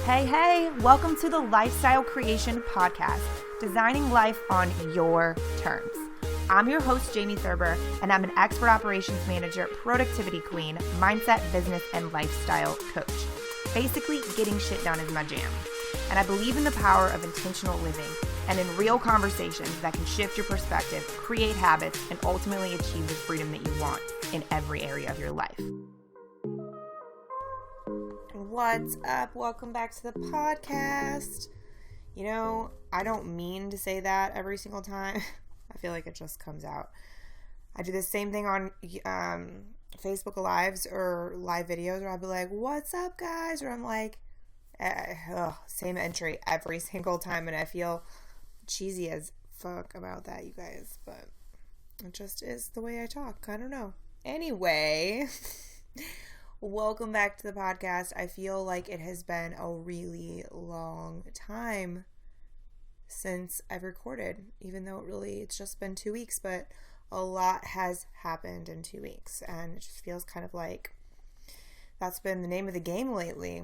Hey, welcome to the Lifestyle Creation Podcast, designing life on your terms. I'm your host, Jamie Thurber, and I'm an expert operations manager, productivity queen, mindset, business, and lifestyle coach. Basically, getting shit done is my jam. And I believe in the power of intentional living and in real conversations that can shift your perspective, create habits, and ultimately achieve the freedom that you want in every area of your life. What's up? Welcome back to the podcast. You know, I don't mean to say that every single time. I feel like it just comes out. I do the same thing on Facebook Lives or live videos where I'll be like, what's up, guys? Or I'm like, same entry every single time. And I feel cheesy as fuck about that, you guys. But it just is the way I talk. I don't know. Anyway, welcome back to the podcast. I feel like it has been a really long time since I've recorded, even though it's just been 2 weeks, but a lot has happened in 2 weeks, and it just feels kind of like that's been the name of the game lately.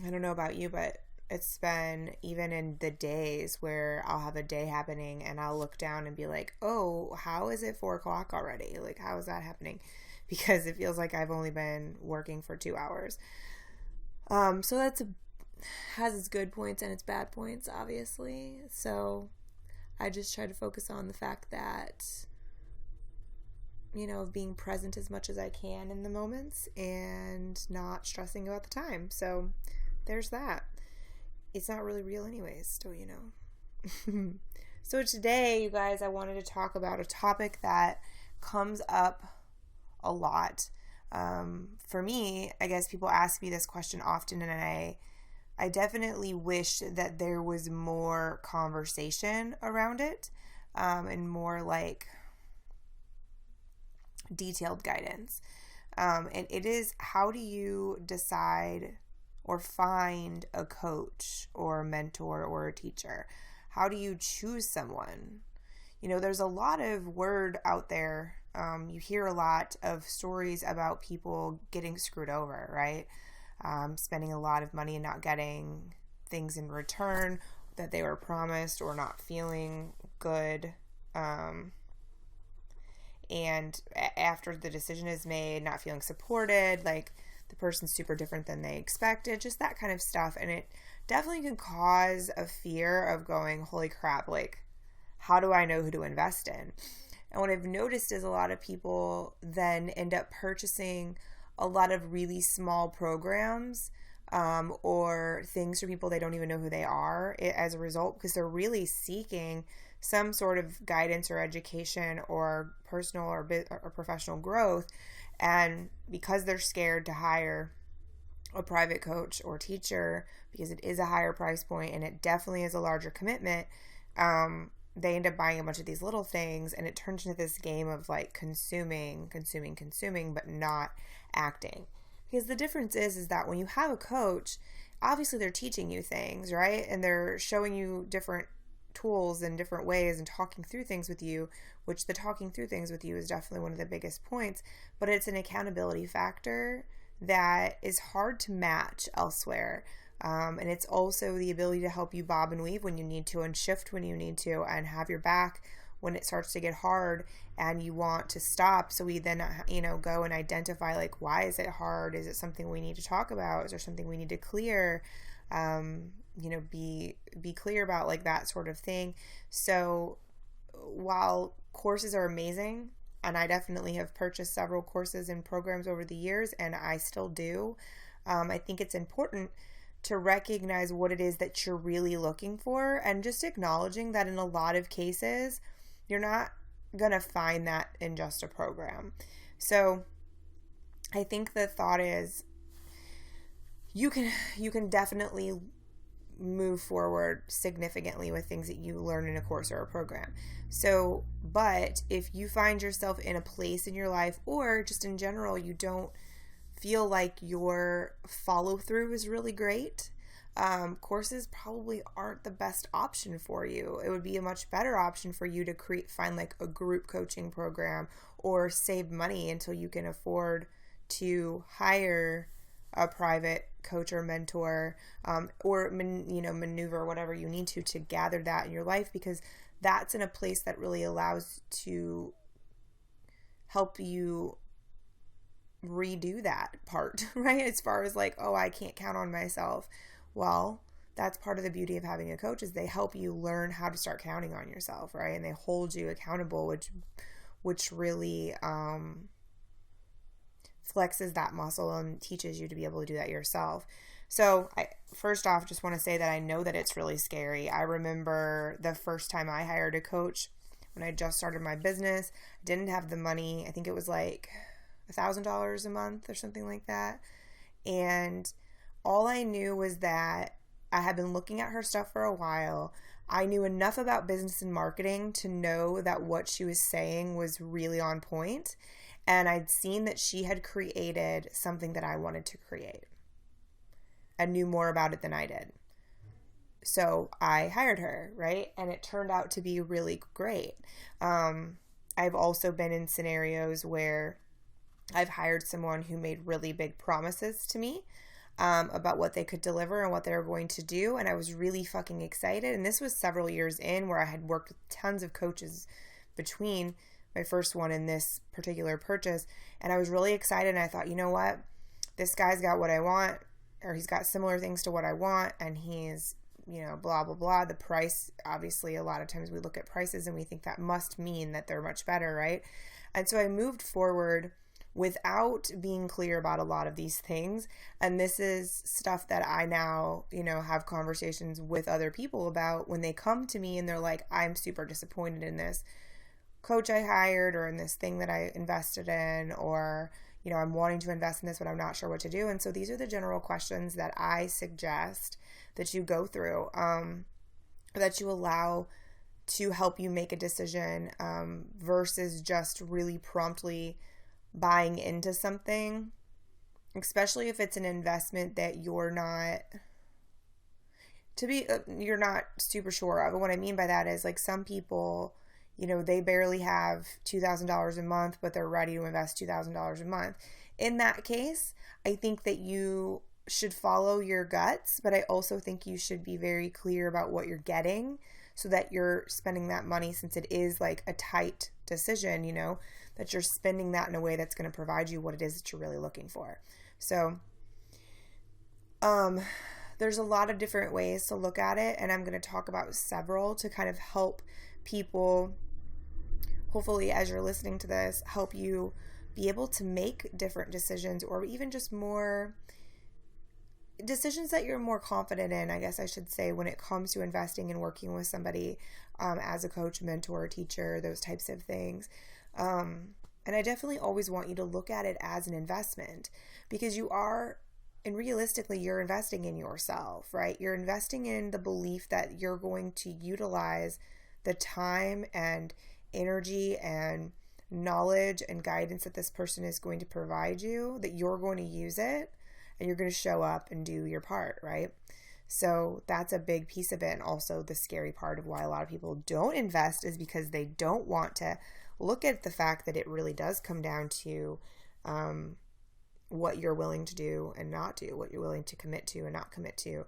I don't know about you, but it's been even in the days where I'll have a day happening and I'll look down and be like, oh, how is it 4 o'clock already? Like, how is that happening? Because it feels like I've only been working for 2 hours. So that's has its good points and its bad points, obviously. So I just try to focus on the fact that, you know, being present as much as I can in the moments and not stressing about the time. So there's that. It's not really real anyways, so you know. So today, you guys, I wanted to talk about a topic that comes up a lot. For me, I guess people ask me this question often, and I definitely wish that there was more conversation around it, and more like detailed guidance. And it is, how do you decide or find a coach or a mentor or a teacher? How do you choose someone? You know, there's a lot of word out there. You hear a lot of stories about people getting screwed over, right? Spending a lot of money and not getting things in return that they were promised, or not feeling good. And after the decision is made, not feeling supported, like the person's super different than they expected, just that kind of stuff. And it definitely can cause a fear of going, holy crap, like, how do I know who to invest in? And what I've noticed is a lot of people then end up purchasing a lot of really small programs, or things for people they don't even know who they are as a result, because they're really seeking some sort of guidance or education or personal or professional growth. And because they're scared to hire a private coach or teacher, because it is a higher price point and it definitely is a larger commitment, they end up buying a bunch of these little things, and it turns into this game of like consuming, but not acting. Because the difference is that when you have a coach, obviously they're teaching you things, right? And they're showing you different tools in different ways and talking through things with you, which the talking through things with you is definitely one of the biggest points, but it's an accountability factor that is hard to match elsewhere. And it's also the ability to help you bob and weave when you need to, and shift when you need to, and have your back when it starts to get hard and you want to stop. So we then, go and identify, like, why is it hard? Is it something we need to talk about? Is there something we need to clear? Be clear about, like, that sort of thing. So while courses are amazing, and I definitely have purchased several courses and programs over the years, and I still do, I think it's important to recognize what it is that you're really looking for, and just acknowledging that in a lot of cases, you're not going to find that in just a program. So I think the thought is you can definitely move forward significantly with things that you learn in a course or a program. So, but if you find yourself in a place in your life, or just in general, you don't feel like your follow through is really great, courses probably aren't the best option for you. It would be a much better option for you to find like a group coaching program, or save money until you can afford to hire a private coach or mentor, or maneuver whatever you need to gather that in your life, because that's in a place that really allows to help you redo that part, right? As far as like, oh, I can't count on myself. Well, that's part of the beauty of having a coach, is they help you learn how to start counting on yourself, right? And they hold you accountable, which really flexes that muscle and teaches you to be able to do that yourself. So I first off just want to say that I know that it's really scary. I remember the first time I hired a coach when I just started my business. I didn't have the money. I think it was like $1,000 a month or something like that. And all I knew was that I had been looking at her stuff for a while. I knew enough about business and marketing to know that what she was saying was really on point. And I'd seen that she had created something that I wanted to create. I knew more about it than I did. So I hired her, right? And it turned out to be really great. I've also been in scenarios where I've hired someone who made really big promises to me about what they could deliver and what they were going to do. And I was really fucking excited. And this was several years in, where I had worked with tons of coaches between my first one and this particular purchase. And I was really excited. And I thought, you know what? This guy's got what I want, or he's got similar things to what I want. And he's, blah, blah, blah. The price, obviously, a lot of times we look at prices and we think that must mean that they're much better, right? And so I moved forward without being clear about a lot of these things. And this is stuff that I now, have conversations with other people about when they come to me and they're like, I'm super disappointed in this coach I hired, or in this thing that I invested in, or, I'm wanting to invest in this, but I'm not sure what to do. And so these are the general questions that I suggest that you go through, that you allow to help you make a decision, versus just really promptly buying into something, especially if it's an investment that you're not super sure of. And what I mean by that is, like, some people, they barely have $2,000 a month, but they're ready to invest $2,000 a month. In that case, I think that you should follow your guts, but I also think you should be very clear about what you're getting, so that you're spending that money, since it is like a tight decision, that you're spending that in a way that's going to provide you what it is that you're really looking for. So, there's a lot of different ways to look at it, and I'm going to talk about several to kind of help people, hopefully as you're listening to this, help you be able to make different decisions, or even just more decisions that you're more confident in, I guess I should say, when it comes to investing and working with somebody as a coach, mentor, teacher, those types of things. And I definitely always want you to look at it as an investment, because and realistically, you're investing in yourself, right? You're investing in the belief that you're going to utilize the time and energy and knowledge and guidance that this person is going to provide you, that you're going to use it, and you're going to show up and do your part, right? So that's a big piece of it. And also the scary part of why a lot of people don't invest is because they don't want to look at the fact that it really does come down to what you're willing to do and not do, what you're willing to commit to and not commit to,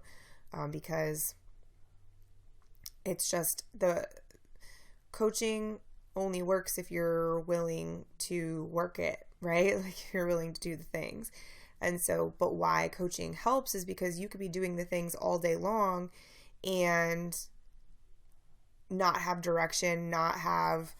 because it's just, the coaching only works if you're willing to work it, right? Like, if you're willing to do the things. And so, but why coaching helps is because you could be doing the things all day long and not have direction, not have,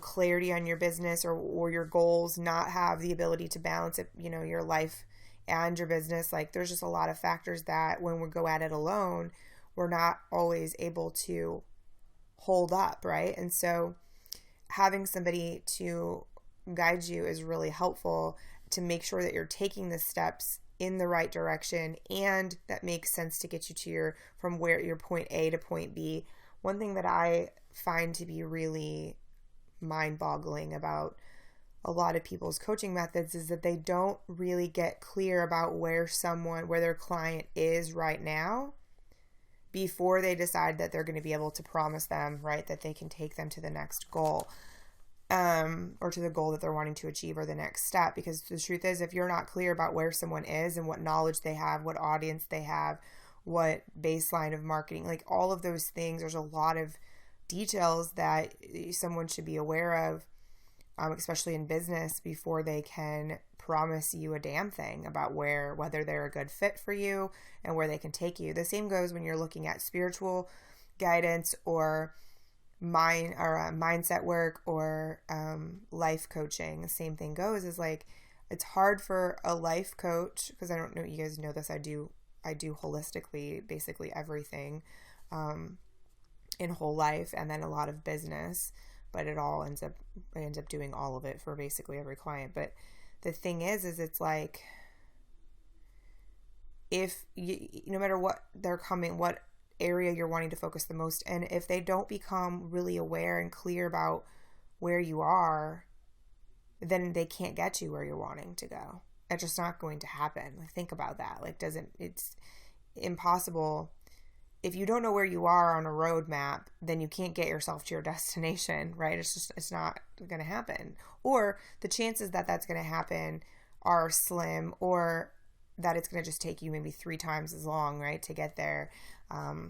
clarity on your business or your goals, not have the ability to balance it, your life and your business. Like, there's just a lot of factors that when we go at it alone, we're not always able to hold up, right? And so having somebody to guide you is really helpful, to make sure that you're taking the steps in the right direction and that makes sense to get you from where your point A to point B. One thing that I find to be really mind-boggling about a lot of people's coaching methods is that they don't really get clear about where their client is right now before they decide that they're going to be able to promise them, right, that they can take them to the next goal. or to the goal that they're wanting to achieve or the next step. Because the truth is, if you're not clear about where someone is and what knowledge they have, what audience they have, what baseline of marketing, like all of those things, there's a lot of details that someone should be aware of, especially in business, before they can promise you a damn thing about whether they're a good fit for you and where they can take you. The same goes when you're looking at spiritual guidance or mindset work or life coaching. The same thing goes, is like, it's hard for a life coach, because I don't know, you guys know this, I do holistically basically everything in whole life, and then a lot of business, but I end up doing all of it for basically every client. But the thing is it's like, if you, no matter what what area you're wanting to focus the most, and if they don't become really aware and clear about where you are, then they can't get you where you're wanting to go. It's just not going to happen. Like, think about that. Like, it's impossible. If you don't know where you are on a roadmap, then you can't get yourself to your destination, right? It's not going to happen. Or the chances that that's going to happen are slim, or that it's going to just take you maybe 3 times as long, right, to get there,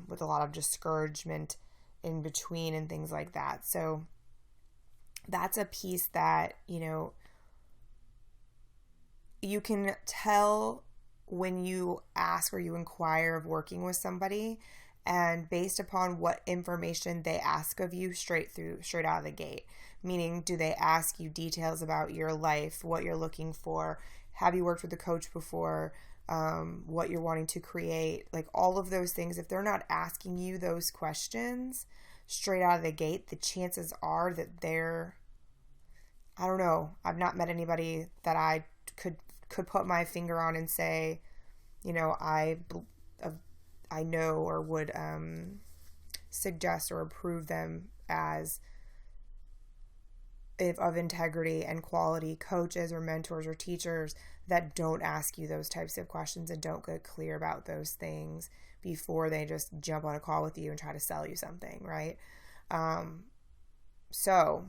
with a lot of discouragement in between and things like that. So that's a piece that, you can tell when you ask or you inquire of working with somebody, and based upon what information they ask of you straight out of the gate. Meaning, do they ask you details about your life, what you're looking for? Have you worked with a coach before? What you're wanting to create, like all of those things. If they're not asking you those questions straight out of the gate, the chances are that I don't know, I've not met anybody that I could put my finger on and say, I know or would suggest or approve them as of integrity and quality coaches or mentors or teachers that don't ask you those types of questions and don't get clear about those things before they just jump on a call with you and try to sell you something, right? So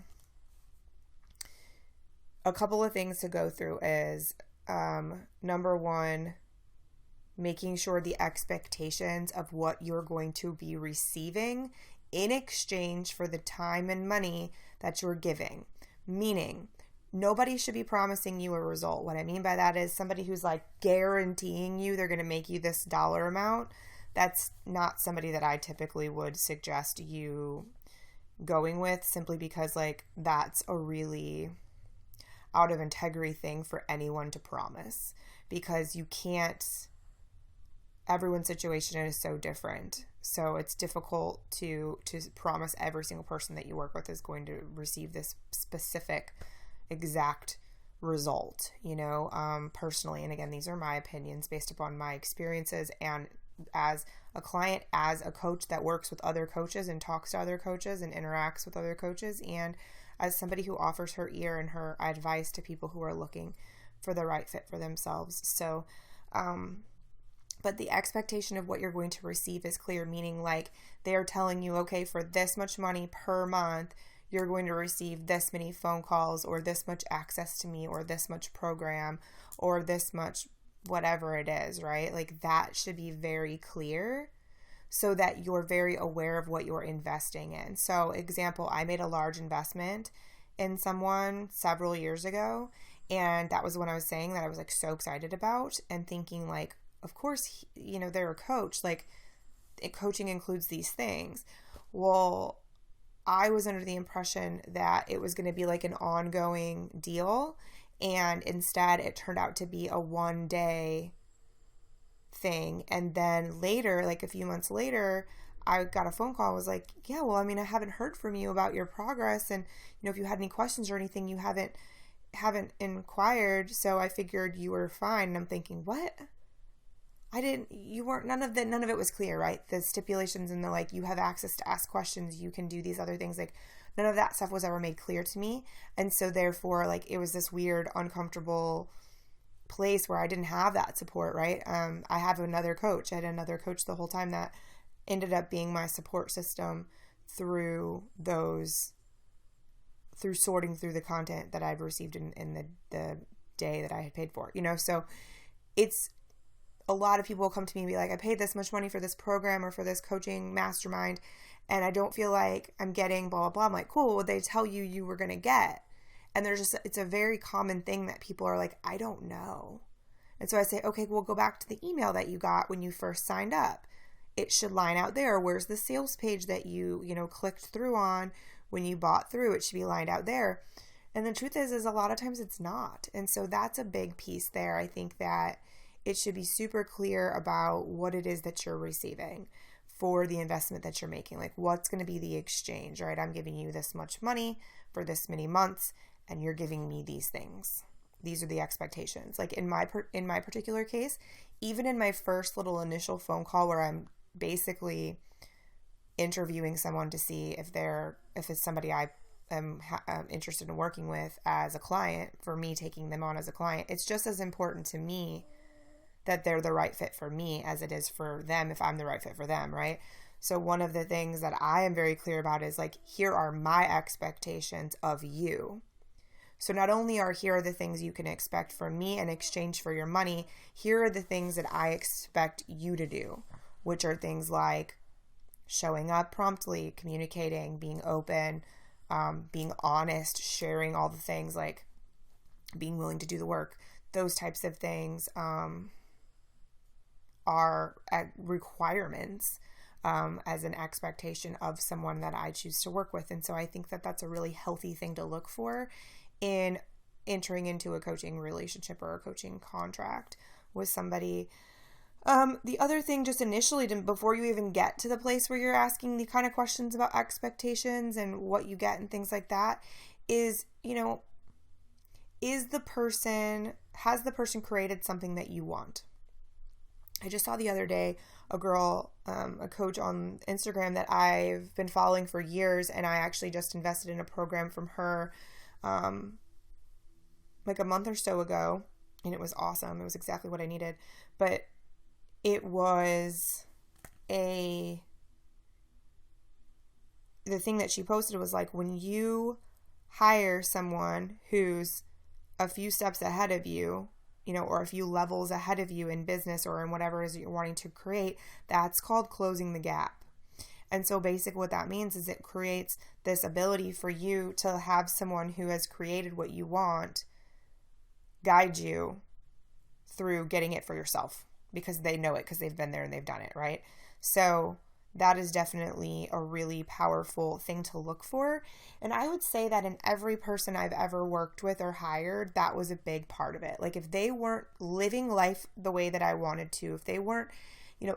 a couple of things to go through is, number one, making sure the expectations of what you're going to be receiving in exchange for the time and money that you're giving. Meaning, nobody should be promising you a result. What I mean by that is somebody who's like guaranteeing you they're going to make you this dollar amount. That's not somebody that I typically would suggest you going with, simply because like that's a really out of integrity thing for anyone to promise, because you can't, everyone's situation is so different. So it's difficult to promise every single person that you work with is going to receive this specific exact result, personally. And again, these are my opinions based upon my experiences, and as a client, as a coach that works with other coaches and talks to other coaches and interacts with other coaches, and as somebody who offers her ear and her advice to people who are looking for the right fit for themselves. So, but the expectation of what you're going to receive is clear, meaning like they're telling you, okay, for this much money per month, you're going to receive this many phone calls, or this much access to me, or this much program, or this much whatever it is, right? Like that should be very clear so that you're very aware of what you're investing in. So example, I made a large investment in someone several years ago, and that was when I was saying that I was like so excited about and thinking like, of course, they're a coach, like coaching includes these things. Well, I was under the impression that it was going to be like an ongoing deal, and instead it turned out to be a one-day thing. And then later, like a few months later, I got a phone call. I was like, yeah, well, I mean, I haven't heard from you about your progress, and if you had any questions or anything, you haven't inquired, so I figured you were fine. And I'm thinking, what? None of it was clear, right? The stipulations and the like, you have access to ask questions, you can do these other things, like none of that stuff was ever made clear to me. And so therefore, like, it was this weird, uncomfortable place where I didn't have that support, right? I had another coach the whole time that ended up being my support system through those through sorting through the content that I've received in the day that I had paid for, so it's a lot of people will come to me and be like, I paid this much money for this program or for this coaching mastermind, and I don't feel like I'm getting blah, blah, blah. I'm like, cool, what they tell you were going to get? And it's a very common thing that people are like, I don't know. And so I say, okay, we'll go back to the email that you got when you first signed up. It should line out there. Where's the sales page that you clicked through on when you bought through? It should be lined out there. And the truth is a lot of times it's not. And so that's a big piece there. I think that it should be super clear about what it is that you're receiving for the investment that you're making. Like, what's going to be the exchange, right? I'm giving you this much money for this many months, and you're giving me these things. These are the expectations. Like in my particular case, even in my first little initial phone call where I'm basically interviewing someone to see if it's somebody I am interested in working with as a client, for me taking them on as a client, it's just as important to me that they're the right fit for me as it is for them if I'm the right fit for them, right? So one of the things that I am very clear about is like, here are my expectations of you. So not only here are the things you can expect from me in exchange for your money, here are the things that I expect you to do, which are things like showing up promptly, communicating, being open, being honest, sharing all the things, like being willing to do the work. Those types of things are requirements as an expectation of someone that I choose to work with. And so I think that that's a really healthy thing to look for in entering into a coaching relationship or a coaching contract with somebody. The other thing, just initially, before you even get to the place where you're asking the kind of questions about expectations and what you get and things like that, is, has the person created something that you want? I just saw the other day a girl, a coach on Instagram that I've been following for years, and I actually just invested in a program from her like a month or so ago, and it was awesome. It was exactly what I needed. But it was the thing that she posted was like, when you hire someone who's a few steps ahead of you, or a few levels ahead of you in business or in whatever it is you're wanting to create, that's called closing the gap. And so basically what that means is it creates this ability for you to have someone who has created what you want guide you through getting it for yourself, because they know it, because they've been there and they've done it, right? So that is definitely a really powerful thing to look for. And I would say that in every person I've ever worked with or hired, that was a big part of it. Like, if they weren't living life the way that I wanted to, if they weren't,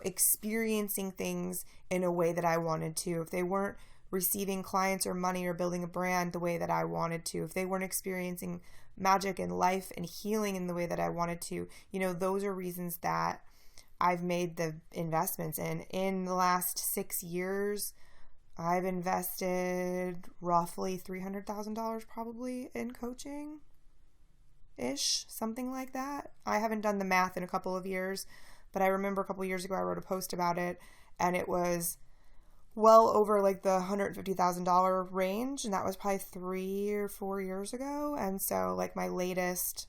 experiencing things in a way that I wanted to, if they weren't receiving clients or money or building a brand the way that I wanted to, if they weren't experiencing magic in life and healing in the way that I wanted to, those are reasons that I've made the investments in the last 6 years. I've invested roughly $300,000 probably in coaching ish, something like that. I haven't done the math in a couple of years, but I remember a couple of years ago I wrote a post about it, and it was well over like the $150,000 range, and that was probably 3 or 4 years ago. And so like my latest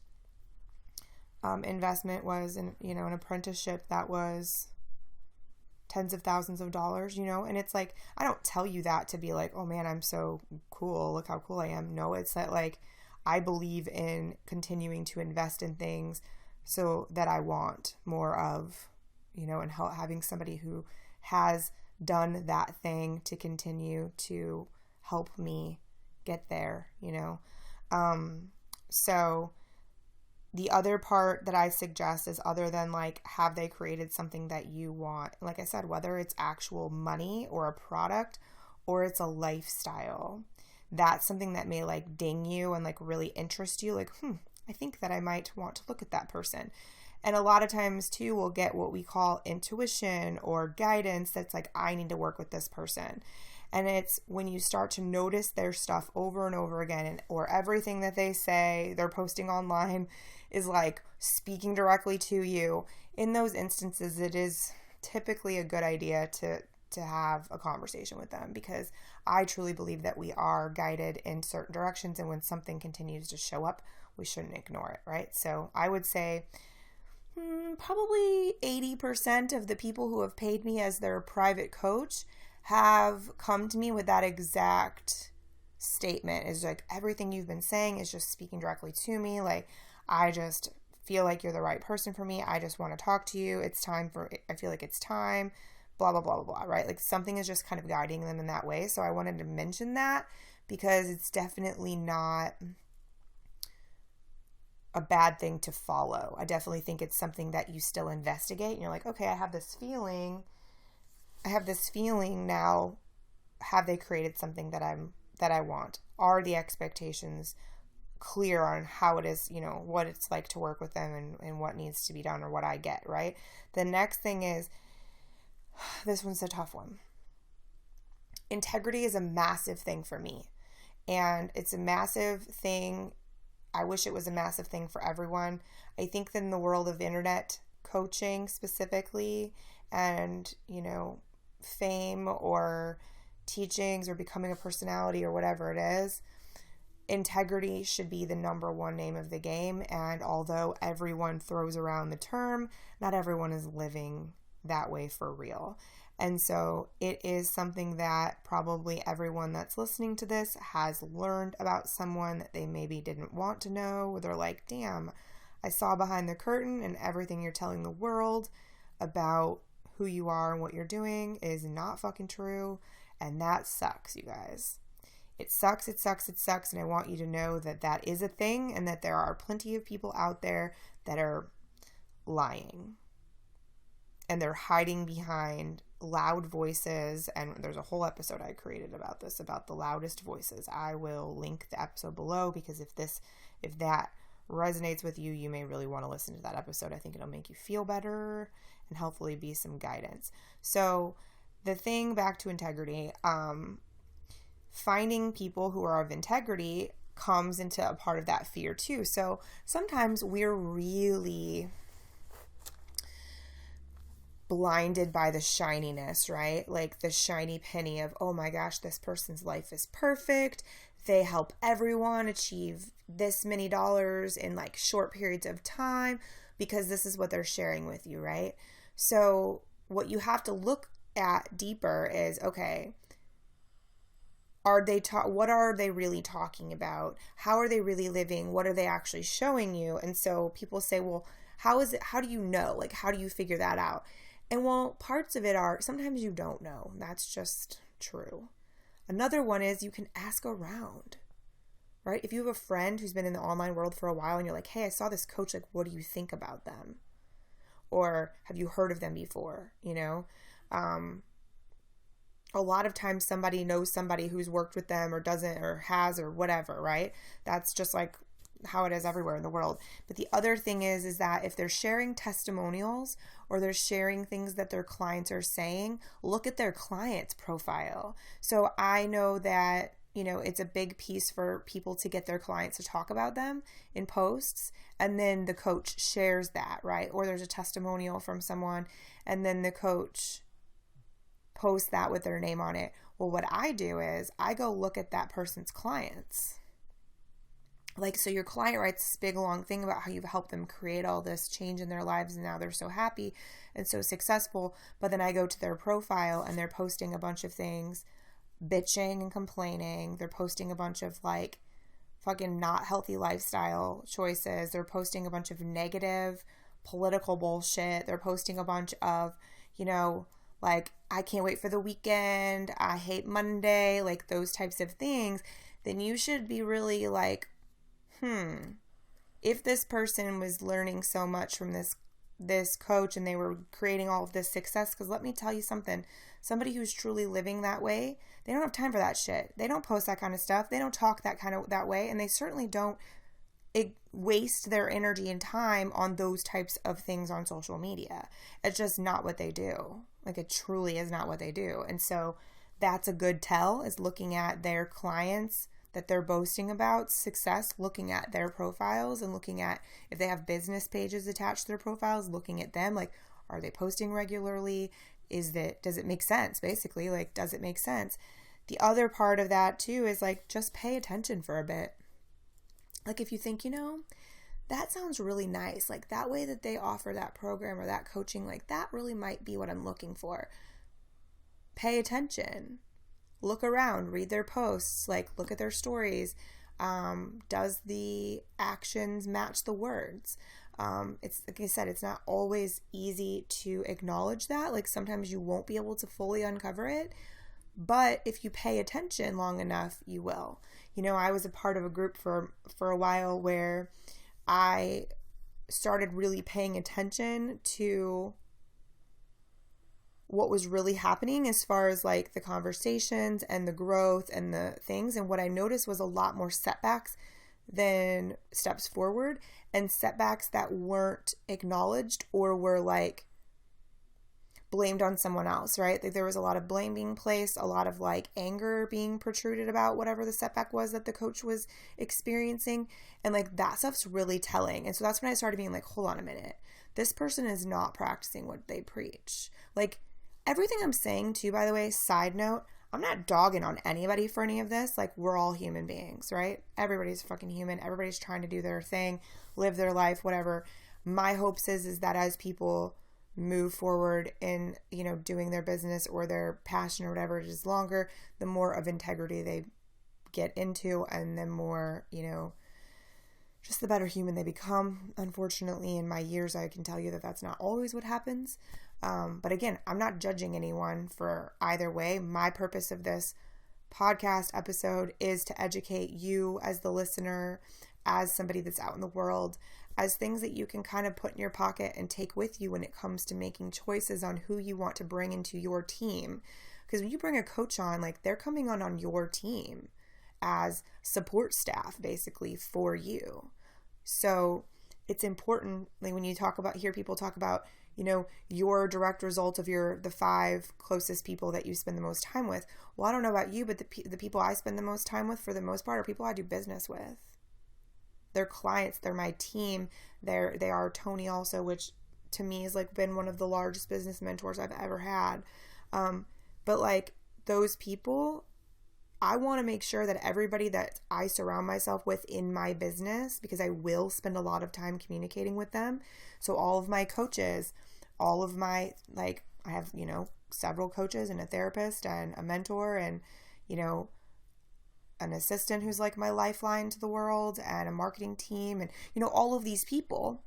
investment was in an apprenticeship that was tens of thousands of dollars, and it's like, I don't tell you that to be like, oh man, I'm so cool, look how cool I am. No, it's that like I believe in continuing to invest in things so that I want more of, and having somebody who has done that thing to continue to help me get there, so the other part that I suggest is, other than like, have they created something that you want? Like I said, whether it's actual money or a product or it's a lifestyle, that's something that may like ding you and like really interest you. Like, I think that I might want to look at that person. And a lot of times too, we'll get what we call intuition or guidance that's like, I need to work with this person. And it's when you start to notice their stuff over and over again, or everything that they say, they're posting online is like speaking directly to you. In those instances, it is typically a good idea to to have a conversation with them, because I truly believe that we are guided in certain directions, and when something continues to show up, we shouldn't ignore it, right? So I would say probably 80% of the people who have paid me as their private coach have come to me with that exact statement. Is like, everything you've been saying is just speaking directly to me. Like, I just feel like you're the right person for me. I just want to talk to you. I feel like it's time, blah, blah, blah, blah, blah, right? Like, something is just kind of guiding them in that way. So I wanted to mention that, because it's definitely not a bad thing to follow. I definitely think it's something that you still investigate, and you're like, okay, I have this feeling now. Have they created something that I want? Are the expectations clear on how it is, what it's like to work with them, and what needs to be done, or what I get, right? The next thing is, this one's a tough one. Integrity is a massive thing for me, and it's a massive thing. I wish it was a massive thing for everyone. I think that in the world of internet coaching specifically, and, fame or teachings or becoming a personality or whatever it is, integrity should be the number one name of the game. And although everyone throws around the term, not everyone is living that way for real. And so it is something that probably everyone that's listening to this has learned about someone that they maybe didn't want to know, where they're like, damn, I saw behind the curtain, and everything you're telling the world about who you are and what you're doing is not fucking true. And that sucks, you guys. It sucks, it sucks, it sucks. And I want you to know that that is a thing, and that there are plenty of people out there that are lying. And they're hiding behind loud voices. And there's a whole episode I created about this, about the loudest voices. I will link the episode below, because if that resonates with you, you may really want to listen to that episode. I think it'll make you feel better and hopefully be some guidance. So the thing, back to integrity, finding people who are of integrity comes into a part of that fear too. So sometimes we're really blinded by the shininess, right? Like the shiny penny of, oh my gosh, this person's life is perfect. They help everyone achieve this many dollars in like short periods of time, because this is what they're sharing with you, right? So what you have to look at deeper is, okay, what are they really talking about? How are they really living? What are they actually showing you? And so people say, well, how do you know? Like, how do you figure that out? And well, parts of it are, sometimes you don't know. That's just true. Another one is, you can ask around, right? If you have a friend who's been in the online world for a while, and you're like, hey, I saw this coach, like, what do you think about them? Or have you heard of them before? A lot of times somebody knows somebody who's worked with them, or doesn't, or has, or whatever, right? That's just like how it is everywhere in the world. But the other thing is that if they're sharing testimonials, or they're sharing things that their clients are saying, look at their client's profile. So I know that, it's a big piece for people to get their clients to talk about them in posts, and then the coach shares that, right? Or there's a testimonial from someone, and then the coach post that with their name on it. Well, what I do is I go look at that person's clients. Like, so your client writes this big long thing about how you've helped them create all this change in their lives, and now they're so happy and so successful. But then I go to their profile, and they're posting a bunch of things, bitching and complaining. They're posting a bunch of like fucking not healthy lifestyle choices. They're posting a bunch of negative political bullshit. They're posting a bunch of, like, I can't wait for the weekend, I hate Monday, like those types of things. Then you should be really like, if this person was learning so much from this coach, and they were creating all of this success, because let me tell you something, somebody who's truly living that way, they don't have time for that shit. They don't post that kind of stuff. They don't talk that way. And they certainly don't waste their energy and time on those types of things on social media. It's just not what they do. Like, it truly is not what they do. And so that's a good tell, is looking at their clients that they're boasting about success, looking at their profiles, and looking at if they have business pages attached to their profiles, looking at them, like, are they posting regularly? does it make sense? Basically, like, does it make sense? The other part of that too is like, just pay attention for a bit. Like, if you think, that sounds really nice, like that way that they offer that program or that coaching, like that really might be what I'm looking for. Pay attention, look around, read their posts, like look at their stories. Does the actions match the words? It's like I said, it's not always easy to acknowledge that. Like sometimes you won't be able to fully uncover it, but if you pay attention long enough, you will. I was a part of a group for a while where I started really paying attention to what was really happening as far as like the conversations and the growth and the things. And what I noticed was a lot more setbacks than steps forward, and setbacks that weren't acknowledged or were like blamed on someone else, right? Like there was a lot of blame being placed, a lot of like anger being protruded about whatever the setback was that the coach was experiencing. And like that stuff's really telling. And so that's when I started being like, hold on a minute. This person is not practicing what they preach. Like everything I'm saying too, by the way, side note, I'm not dogging on anybody for any of this. Like we're all human beings, right? Everybody's fucking human. Everybody's trying to do their thing, live their life, whatever. My hopes is that as people move forward in, doing their business or their passion or whatever it is longer, the more of integrity they get into and the more, just the better human they become. Unfortunately, in my years, I can tell you that that's not always what happens. But again, I'm not judging anyone for either way. My purpose of this podcast episode is to educate you as the listener, as somebody that's out in the world, as things that you can kind of put in your pocket and take with you when it comes to making choices on who you want to bring into your team. Because when you bring a coach on, like they're coming on your team as support staff basically for you. So it's important, like when you hear people talk about, your direct result of the 5 closest people that you spend the most time with. Well, I don't know about you, but the people I spend the most time with for the most part are people I do business with. They're clients, they're my team. They are Tony also, which to me has like been one of the largest business mentors I've ever had. But like those people, I want to make sure that everybody that I surround myself with in my business, because I will spend a lot of time communicating with them. So all of my coaches, all of my, like I have, several coaches and a therapist and a mentor and, an assistant who's like my lifeline to the world and a marketing team and, all of these people,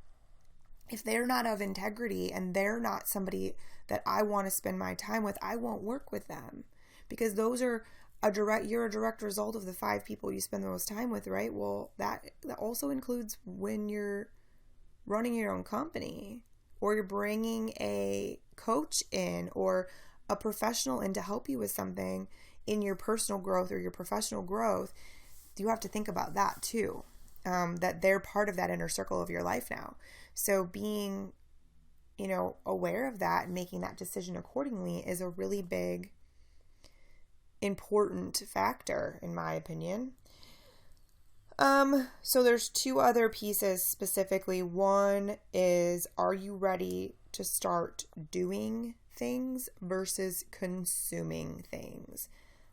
if they're not of integrity and they're not somebody that I want to spend my time with, I won't work with them, because those are you're a direct result of the 5 people you spend the most time with, right? Well, that also includes when you're running your own company or you're bringing a coach in or a professional in to help you with something in your personal growth or your professional growth. You have to think about that too, that they're part of that inner circle of your life now. So being, aware of that and making that decision accordingly is a really big, important factor in my opinion. So there's 2 other pieces specifically. One is, are you ready to start doing things versus consuming things?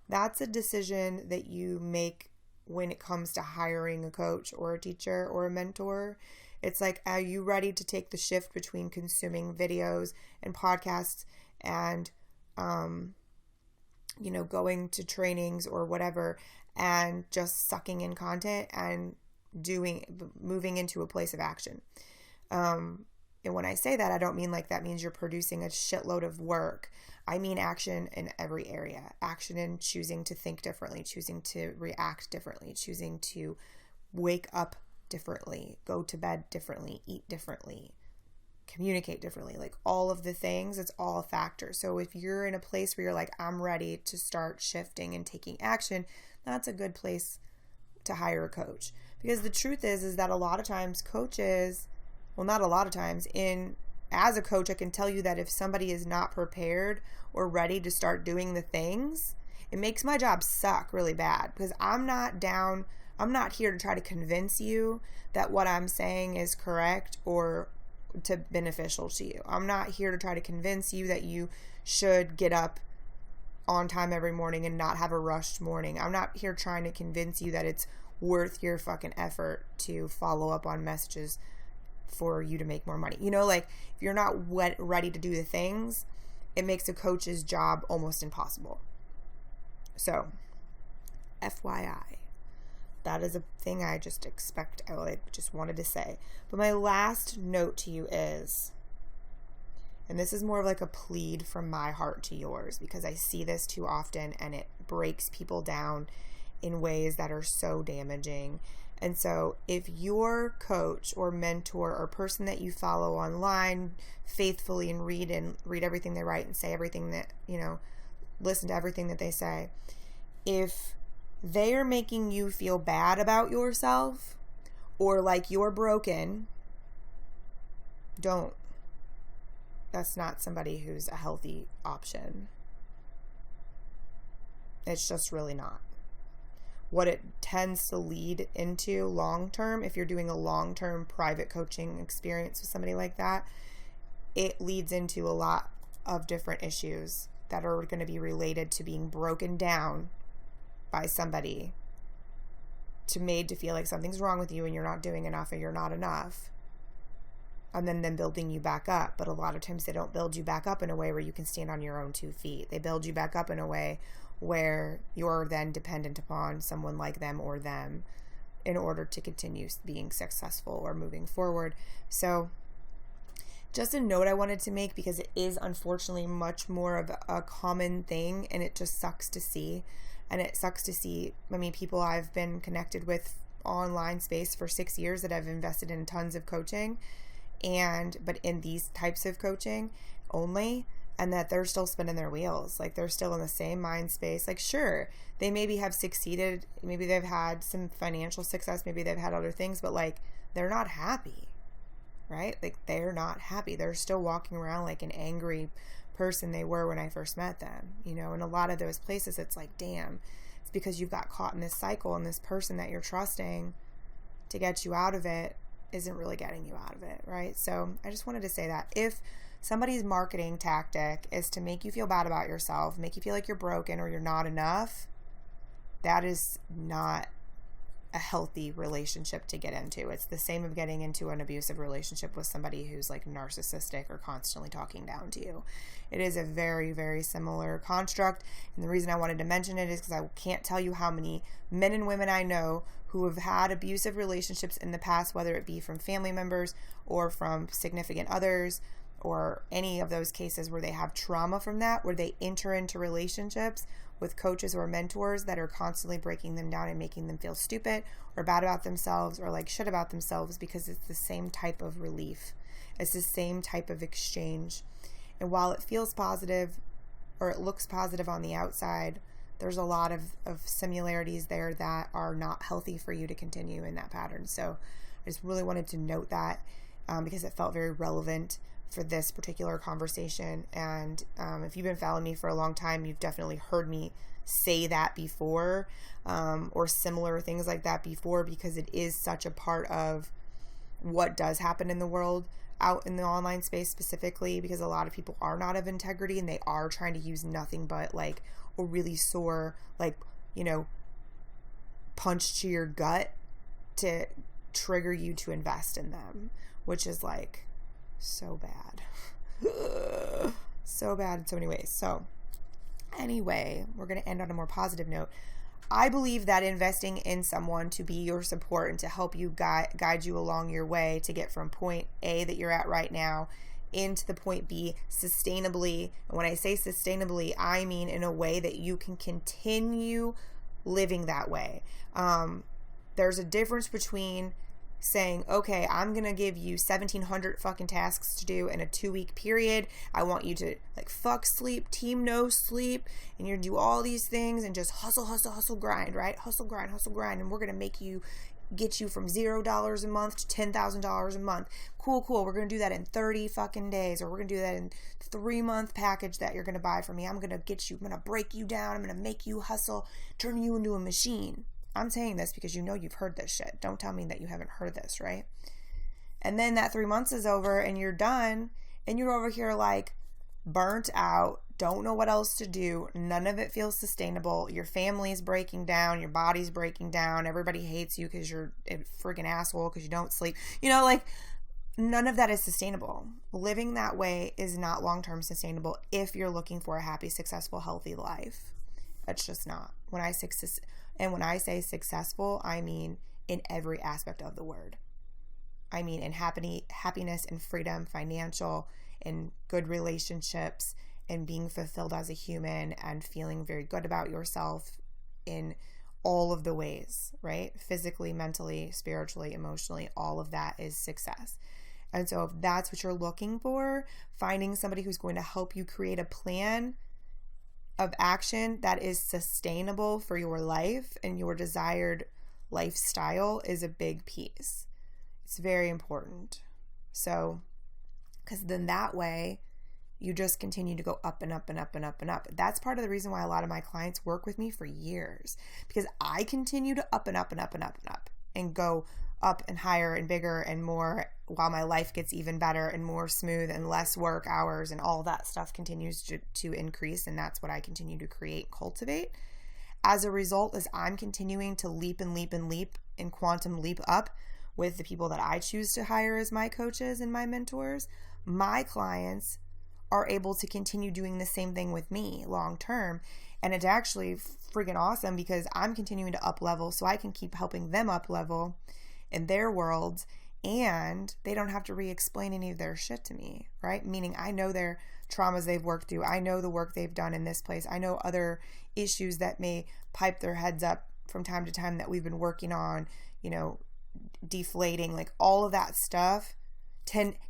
That's a decision that you make when it comes to hiring a coach or a teacher or a mentor. It's like, are you ready to take the shift between consuming videos and podcasts and, going to trainings or whatever and just sucking in content and moving into a place of action. And when I say that, I don't mean like that means you're producing a shitload of work. I mean action in every area. Action in choosing to think differently, choosing to react differently, choosing to wake up differently, go to bed differently, eat differently, communicate differently. Like all of the things, it's all a factor. So if you're in a place where you're like, I'm ready to start shifting and taking action, that's a good place to hire a coach. Because the truth is that a lot of times coaches, well, not a lot of times, as a coach, I can tell you that if somebody is not prepared or ready to start doing the things, it makes my job suck really bad, because I'm not here to try to convince you that what I'm saying is correct or to beneficial to you. I'm not here to try to convince you that you should get up on time every morning and not have a rushed morning. I'm not here trying to convince you that it's worth your fucking effort to follow up on messages for you to make more money. You know, like, if you're not ready to do the things, it makes a coach's job almost impossible. So, FYI, that is a thing I just wanted to say. But my last note to you is, and this is more of like a plead from my heart to yours, because I see this too often and it breaks people down in ways that are so damaging. And so if your coach or mentor or person that you follow online faithfully and read everything they write and say everything that, listen to everything that they say, if they are making you feel bad about yourself or like you're broken, don't. That's not somebody who's a healthy option. It's just really not. What it tends to lead into long term, if you're doing a long term private coaching experience with somebody like that, it leads into a lot of different issues that are going to be related to being broken down by somebody made to feel like something's wrong with you and you're not doing enough or you're not enough. And then them building you back up. But a lot of times they don't build you back up in a way where you can stand on your own 2 feet. They build you back up in a way where you're then dependent upon someone like them or them in order to continue being successful or moving forward. So just a note I wanted to make, because it is unfortunately much more of a common thing, and it just sucks to see. And it sucks to see, people I've been connected with online space for 6 years that I've invested in tons of coaching, but in these types of coaching only, and that they're still spinning their wheels. Like, they're still in the same mind space. Like, sure, they maybe have succeeded. Maybe they've had some financial success. Maybe they've had other things, but like, they're not happy, right? Like, they're not happy. They're still walking around like an angry person they were when I first met them, in a lot of those places. It's like, damn, it's because you've got caught in this cycle, and this person that you're trusting to get you out of it isn't really getting you out of it, right? So I just wanted to say that if somebody's marketing tactic is to make you feel bad about yourself, make you feel like you're broken or you're not enough, that is not a healthy relationship to get into. It's the same of getting into an abusive relationship with somebody who's like narcissistic or constantly talking down to you. It is a very, very similar construct. And the reason I wanted to mention it is because I can't tell you how many men and women I know who have had abusive relationships in the past, whether it be from family members or from significant others, or any of those cases where they have trauma from that, where they enter into relationships with coaches or mentors that are constantly breaking them down and making them feel stupid or bad about themselves or like shit about themselves, because it's the same type of relief. It's the same type of exchange. And while it feels positive, or it looks positive on the outside, there's a lot of similarities there that are not healthy for you to continue in that pattern. So I just really wanted to note that because it felt very relevant for this particular conversation. And if you've been following me for a long time, you've definitely heard me say that before, or similar things like that before, because it is such a part of what does happen in the world out in the online space specifically, because a lot of people are not of integrity and they are trying to use nothing but like a really sore, like, punch to your gut to trigger you to invest in them, which is like so bad. So bad in so many ways. So anyway, we're going to end on a more positive note. I believe that investing in someone to be your support and to help you guide you along your way to get from point A that you're at right now into the point B sustainably. And when I say sustainably, I mean in a way that you can continue living that way. There's a difference between saying, okay, I'm going to give you 1,700 fucking tasks to do in a 2-week period. I want you to like fuck sleep, team no sleep, and you're going to do all these things and just hustle, grind, right? Hustle, grind. And we're going to get you from $0 a month to $10,000 a month. Cool. We're going to do that in 30 fucking days, or we're going to do that in 3-month package that you're going to buy from me. I'm going to break you down. I'm going to make you hustle, turn you into a machine. I'm saying this because you've heard this shit. Don't tell me that you haven't heard this, right? And then that 3 months is over and you're done and you're over here like burnt out, don't know what else to do. None of it feels sustainable. Your family's breaking down. Your body's breaking down. Everybody hates you because you're a freaking asshole because you don't sleep. Like none of that is sustainable. Living that way is not long-term sustainable if you're looking for a happy, successful, healthy life. That's just not. When I say successful, I mean in every aspect of the word. I mean in happiness and freedom, financial and good relationships, and being fulfilled as a human and feeling very good about yourself in all of the ways, right? Physically, mentally, spiritually, emotionally, all of that is success. And so if that's what you're looking for, finding somebody who's going to help you create a plan of action that is sustainable for your life and your desired lifestyle is a big piece. It's very important. So, because then that way you just continue to go up and up and up and up and up. That's part of the reason why a lot of my clients work with me for years, because I continue to up and up and up and up and up and go up and higher and bigger and more while my life gets even better and more smooth and less work hours and all that stuff continues to increase. And that's what I continue to create, cultivate. As a result, as I'm continuing to leap and leap and leap and quantum leap up with the people that I choose to hire as my coaches and my mentors, my clients are able to continue doing the same thing with me long term. And it's actually freaking awesome because I'm continuing to up level so I can keep helping them up level in their worlds, and they don't have to re-explain any of their shit to me, right? Meaning I know their traumas they've worked through. I know the work they've done in this place. I know other issues that may pipe their heads up from time to time that we've been working on, deflating, like all of that stuff,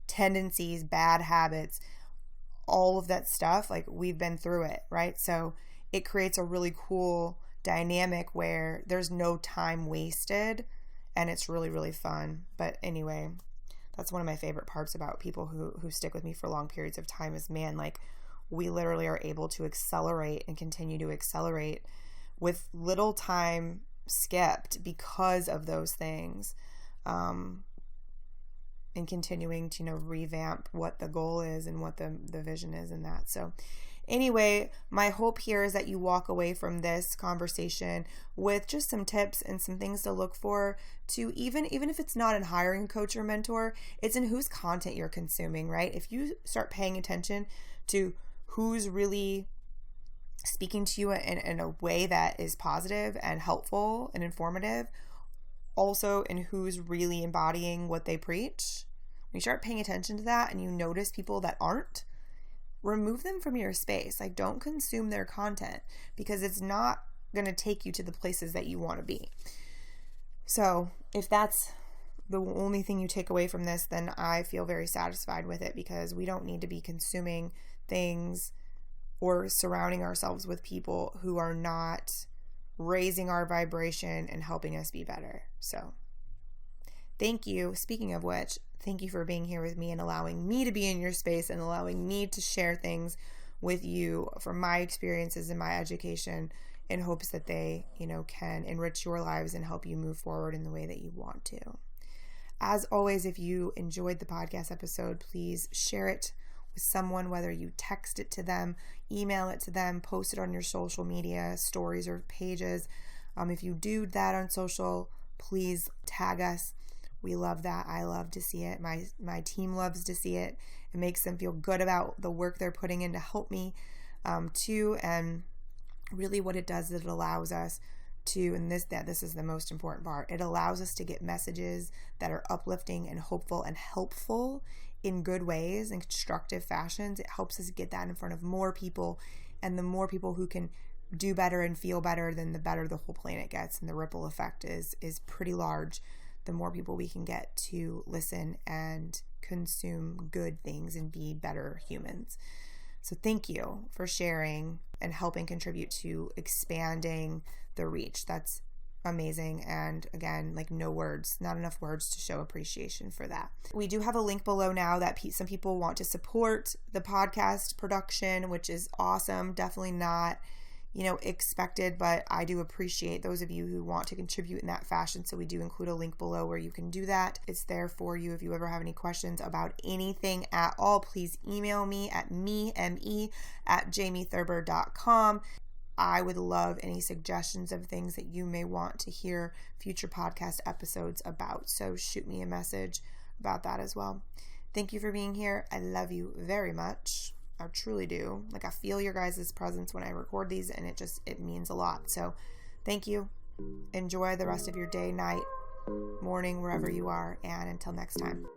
tendencies, bad habits, all of that stuff, like we've been through it, right? So it creates a really cool dynamic where there's no time wasted and it's really, really fun. But anyway, that's one of my favorite parts about people who stick with me for long periods of time is, man, like we literally are able to accelerate and continue to accelerate with little time skipped because of those things. And continuing to, revamp what the goal is and what the vision is in that. So anyway, my hope here is that you walk away from this conversation with just some tips and some things to look for to even if it's not in hiring a coach or mentor, it's in whose content you're consuming, right? If you start paying attention to who's really speaking to you in a way that is positive and helpful and informative, also in who's really embodying what they preach. When you start paying attention to that and you notice people that aren't, remove them from your space. Like, don't consume their content because it's not going to take you to the places that you want to be. So if that's the only thing you take away from this, then I feel very satisfied with it, because we don't need to be consuming things or surrounding ourselves with people who are not raising our vibration and helping us be better. So thank you. Speaking of which, thank you for being here with me and allowing me to be in your space and allowing me to share things with you from my experiences and my education in hopes that they, can enrich your lives and help you move forward in the way that you want to. As always, if you enjoyed the podcast episode, please share it with someone, whether you text it to them, email it to them, post it on your social media stories or pages. If you do that on social, please tag us. We love that. I love to see it. My team loves to see it. It makes them feel good about the work they're putting in to help me too. And really what it does is it allows us to, and this is the most important part, it allows us to get messages that are uplifting and hopeful and helpful in good ways and constructive fashions. It helps us get that in front of more people, and the more people who can do better and feel better, then the better the whole planet gets, and the ripple effect is pretty large. The more people we can get to listen and consume good things and be better humans. So thank you for sharing and helping contribute to expanding the reach. That's amazing. And again, like not enough words to show appreciation for that. We do have a link below now that some people want to support the podcast production, which is awesome. Definitely not, expected, but I do appreciate those of you who want to contribute in that fashion. So we do include a link below where you can do that. It's there for you. If you ever have any questions about anything at all, please email me at me@jamiethurber.com. I would love any suggestions of things that you may want to hear future podcast episodes about. So shoot me a message about that as well. Thank you for being here. I love you very much. I truly do. Like, I feel your guys' presence when I record these, and it means a lot. So thank you. Enjoy the rest of your day, night, morning, wherever you are. And until next time.